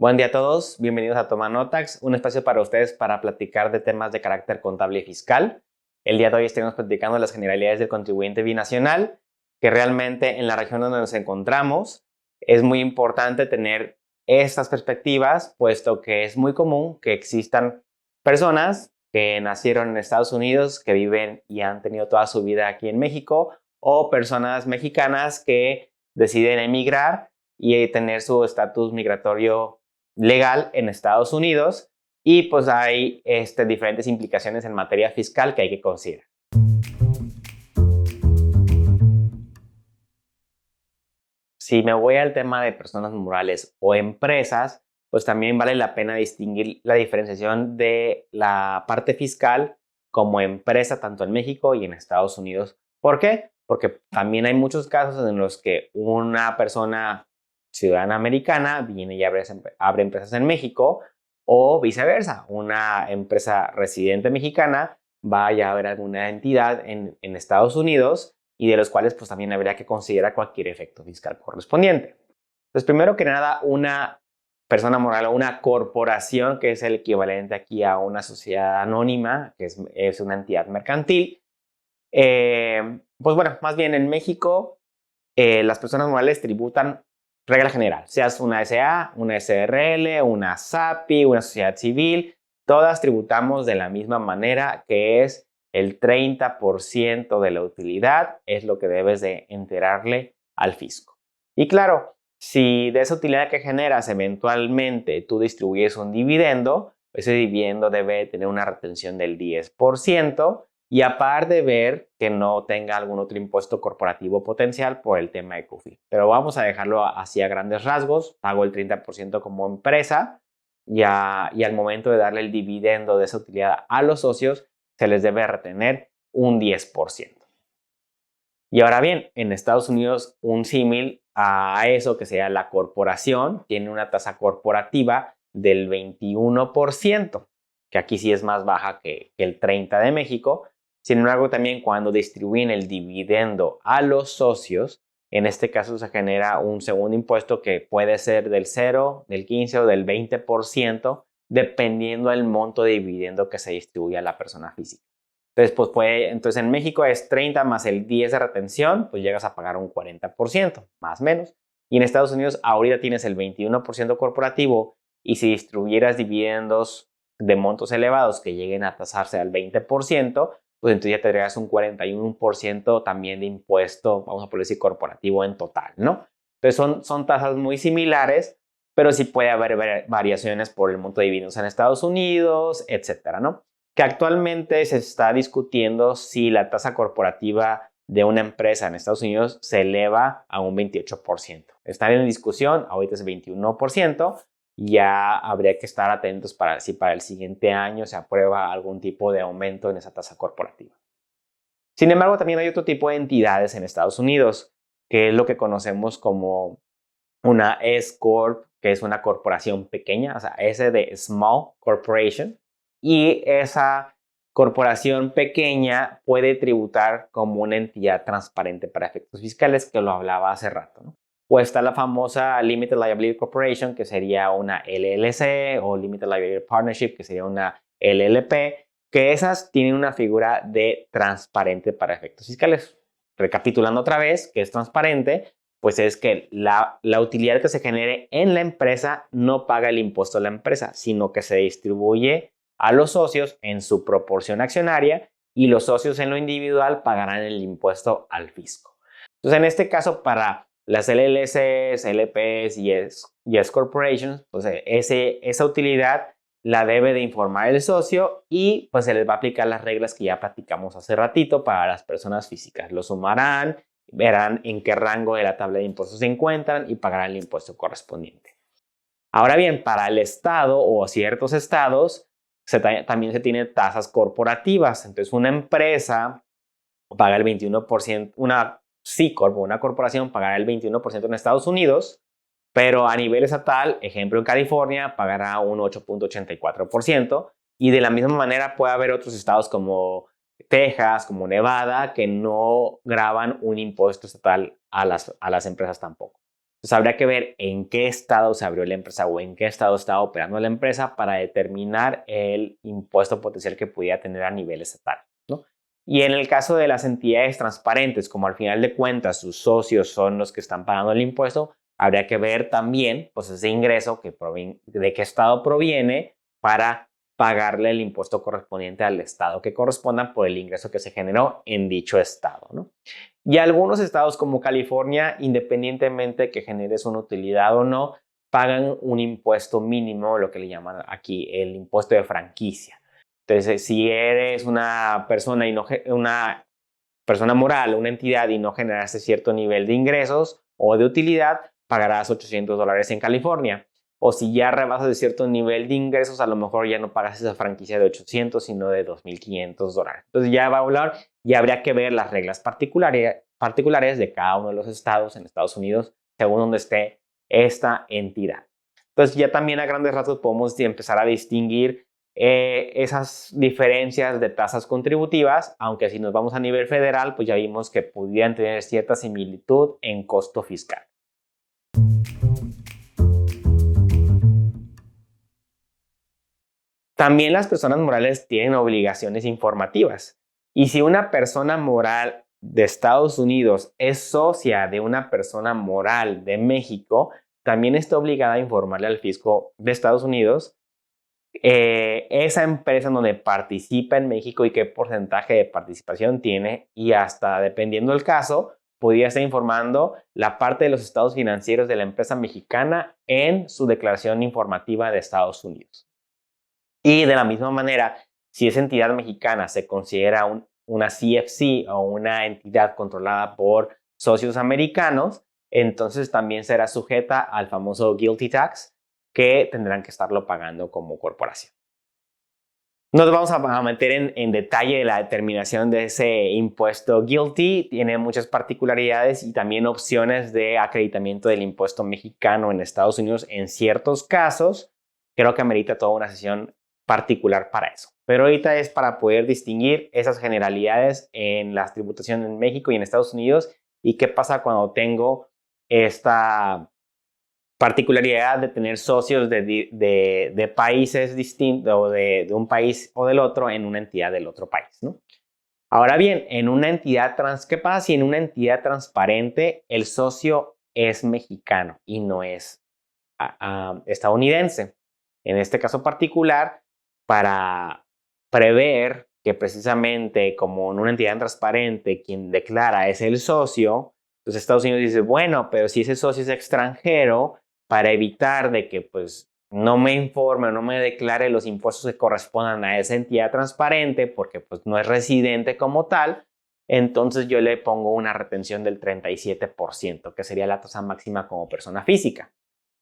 Buen día a todos, bienvenidos a Toma Notax, un espacio para ustedes para platicar de temas de carácter contable y fiscal. El día de hoy estaremos platicando de las generalidades del contribuyente binacional, que realmente en la región donde nos encontramos es muy importante tener estas perspectivas, puesto que es muy común que existan personas que nacieron en Estados Unidos, que viven y han tenido toda su vida aquí en México, o personas mexicanas que deciden emigrar y tener su estatus migratorio legal en Estados Unidos, y pues hay diferentes implicaciones en materia fiscal que hay que considerar. Si me voy al tema de personas morales o empresas, pues también vale la pena distinguir la diferenciación de la parte fiscal como empresa tanto en México y en Estados Unidos. ¿Por qué? Porque también hay muchos casos en los que una persona ciudadana americana viene y abre empresas en México, o viceversa, una empresa residente mexicana va a abrir alguna entidad en Estados Unidos, y de los cuales pues también habría que considerar cualquier efecto fiscal correspondiente. Entonces, primero que nada, una persona moral o una corporación, que es el equivalente aquí a una sociedad anónima, que es una entidad mercantil. Pues bueno, más bien en México, las personas morales tributan regla general, seas una SA, una SRL, una SAPI, una sociedad civil, todas tributamos de la misma manera, que es el 30% de la utilidad es lo que debes de enterarle al fisco. Y claro, si de esa utilidad que generas eventualmente tú distribuyes un dividendo, ese dividendo debe tener una retención del 10%, y aparte de ver que no tenga algún otro impuesto corporativo potencial por el tema de CUFI. Pero vamos a dejarlo así a grandes rasgos. Pago el 30% como empresa y al momento de darle el dividendo de esa utilidad a los socios, se les debe retener un 10%. Y ahora bien, en Estados Unidos, un símil a eso, que sea la corporación, tiene una tasa corporativa del 21%, que aquí sí es más baja que el 30% de México. Sin embargo, también cuando distribuyen el dividendo a los socios, en este caso se genera un segundo impuesto que puede ser del 0, del 15 o del 20%, dependiendo del monto de dividendo que se distribuye a la persona física. Entonces, entonces en México es 30 más el 10 de retención, pues llegas a pagar un 40%, más o menos. Y en Estados Unidos ahorita tienes el 21% corporativo, y si distribuyeras dividendos de montos elevados que lleguen a tasarse al 20%, pues entonces ya tendrías un 41% también de impuesto, vamos a poner así, corporativo en total, ¿no? Entonces son tasas muy similares, pero sí puede haber variaciones por el monto de dividendos en Estados Unidos, etcétera, ¿no? Que actualmente se está discutiendo si la tasa corporativa de una empresa en Estados Unidos se eleva a un 28%. Está en discusión, ahorita es 21%, ya habría que estar atentos para si para el siguiente año se aprueba algún tipo de aumento en esa tasa corporativa. Sin embargo, también hay otro tipo de entidades en Estados Unidos, que es lo que conocemos como una S Corp, que es una corporación pequeña, o sea, S de Small Corporation, y esa corporación pequeña puede tributar como una entidad transparente para efectos fiscales, que lo hablaba hace rato, ¿no? O está la famosa Limited Liability Corporation, que sería una LLC, o Limited Liability Partnership, que sería una LLP, que esas tienen una figura de transparente para efectos fiscales. Recapitulando otra vez, que es transparente, pues es que la utilidad que se genere en la empresa no paga el impuesto a la empresa, sino que se distribuye a los socios en su proporción accionaria, y los socios en lo individual pagarán el impuesto al fisco. Entonces, en este caso, para las LLCs, LPs y S Corporations, pues esa utilidad la debe de informar el socio, y pues se les va a aplicar las reglas que ya platicamos hace ratito para las personas físicas. Lo sumarán, verán en qué rango de la tabla de impuestos se encuentran y pagarán el impuesto correspondiente. Ahora bien, para el estado o ciertos estados también se tienen tasas corporativas. Entonces, una empresa paga el 21%, una C Corp o una corporación pagará el 21% en Estados Unidos, pero a nivel estatal, ejemplo en California, pagará un 8.84%, y de la misma manera puede haber otros estados como Texas, como Nevada, que no graban un impuesto estatal a las empresas tampoco. Entonces habría que ver en qué estado se abrió la empresa o en qué estado está operando la empresa para determinar el impuesto potencial que pudiera tener a nivel estatal, ¿no? Y en el caso de las entidades transparentes, como al final de cuentas sus socios son los que están pagando el impuesto, habría que ver también pues, ese ingreso de qué estado proviene para pagarle el impuesto correspondiente al estado que corresponda por el ingreso que se generó en dicho estado, ¿no? Y algunos estados como California, independientemente que generes una utilidad o no, pagan un impuesto mínimo, lo que le llaman aquí el impuesto de franquicia. Entonces, si eres una persona una persona moral, una entidad y no generaste cierto nivel de ingresos o de utilidad, pagarás $800 en California. O si ya rebasas de cierto nivel de ingresos, a lo mejor ya no pagas esa franquicia de 800, sino de $2,500. Entonces ya va a hablar y habría que ver las reglas particulares de cada uno de los estados en Estados Unidos, según donde esté esta entidad. Entonces ya también a grandes rasgos podemos empezar a distinguir esas diferencias de tasas contributivas, aunque si nos vamos a nivel federal, pues ya vimos que pudieran tener cierta similitud en costo fiscal. También las personas morales tienen obligaciones informativas. Y si una persona moral de Estados Unidos es socia de una persona moral de México, también está obligada a informarle al fisco de Estados Unidos esa empresa en donde participa en México y qué porcentaje de participación tiene, y hasta dependiendo del caso, podría estar informando la parte de los estados financieros de la empresa mexicana en su declaración informativa de Estados Unidos. Y de la misma manera, si esa entidad mexicana se considera una CFC o una entidad controlada por socios americanos, entonces también será sujeta al famoso GILTI tax, que tendrán que estarlo pagando como corporación. No nos vamos a meter en detalle de la determinación de ese impuesto GILTI. Tiene muchas particularidades y también opciones de acreditamiento del impuesto mexicano en Estados Unidos en ciertos casos. Creo que amerita toda una sesión particular para eso. Pero ahorita es para poder distinguir esas generalidades en la tributación en México y en Estados Unidos y qué pasa cuando tengo esta particularidad de tener socios de países distintos o de un país o del otro en una entidad del otro país, ¿no? Ahora bien, en una entidad ¿qué pasa si en una entidad transparente el socio es mexicano y no es estadounidense? En este caso particular, para prever que precisamente como en una entidad transparente quien declara es el socio, entonces Estados Unidos dice, bueno, pero si ese socio es extranjero, para evitar de que pues no me informe o no me declare los impuestos que correspondan a esa entidad transparente porque pues no es residente como tal, entonces yo le pongo una retención del 37%, que sería la tasa máxima como persona física.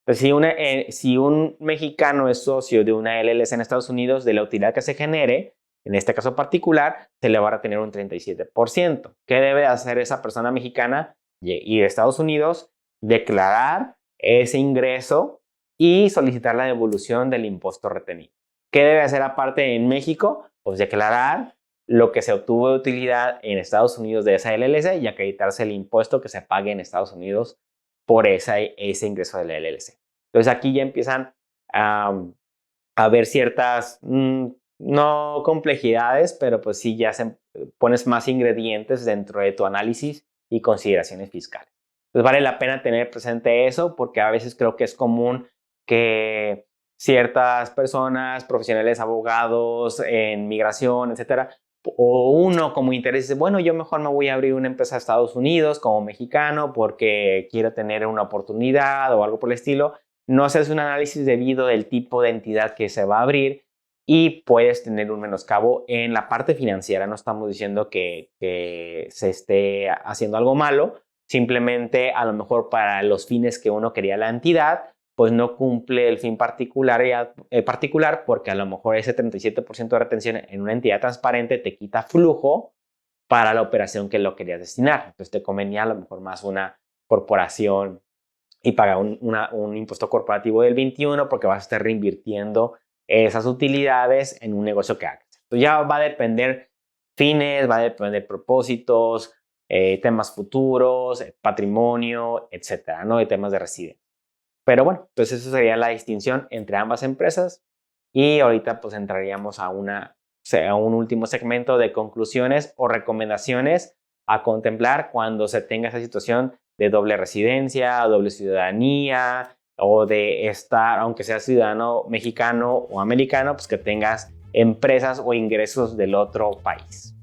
Entonces, si un mexicano es socio de una LLC en Estados Unidos, de la utilidad que se genere, en este caso particular, se le va a retener un 37%. ¿Qué debe hacer esa persona mexicana? Ir a Estados Unidos, declarar ese ingreso y solicitar la devolución del impuesto retenido. ¿Qué debe hacer aparte en México? Pues declarar lo que se obtuvo de utilidad en Estados Unidos de esa LLC y acreditarse el impuesto que se pague en Estados Unidos por ese ingreso de la LLC. Entonces aquí ya empiezan a haber ciertas, no complejidades, pero pues sí ya pones más ingredientes dentro de tu análisis y consideraciones fiscales. Entonces vale la pena tener presente eso porque a veces creo que es común que ciertas personas, profesionales, abogados en migración, etcétera, o uno como interés dice, bueno, yo mejor me voy a abrir una empresa de Estados Unidos como mexicano porque quiero tener una oportunidad o algo por el estilo. No haces un análisis debido del tipo de entidad que se va a abrir y puedes tener un menoscabo en la parte financiera. No estamos diciendo que se esté haciendo algo malo, simplemente a lo mejor para los fines que uno quería la entidad, pues no cumple el fin particular porque a lo mejor ese 37% de retención en una entidad transparente te quita flujo para la operación que lo querías destinar. Entonces te convenía a lo mejor más una corporación y pagar un impuesto corporativo del 21% porque vas a estar reinvirtiendo esas utilidades en un negocio que hagas. Entonces ya va a depender fines, va a depender propósitos, temas futuros, patrimonio, etcétera, ¿no? De temas de residencia. Pero bueno, pues eso sería la distinción entre ambas empresas y ahorita pues entraríamos a un último segmento de conclusiones o recomendaciones a contemplar cuando se tenga esa situación de doble residencia, doble ciudadanía o de estar, aunque seas ciudadano mexicano o americano, pues que tengas empresas o ingresos del otro país.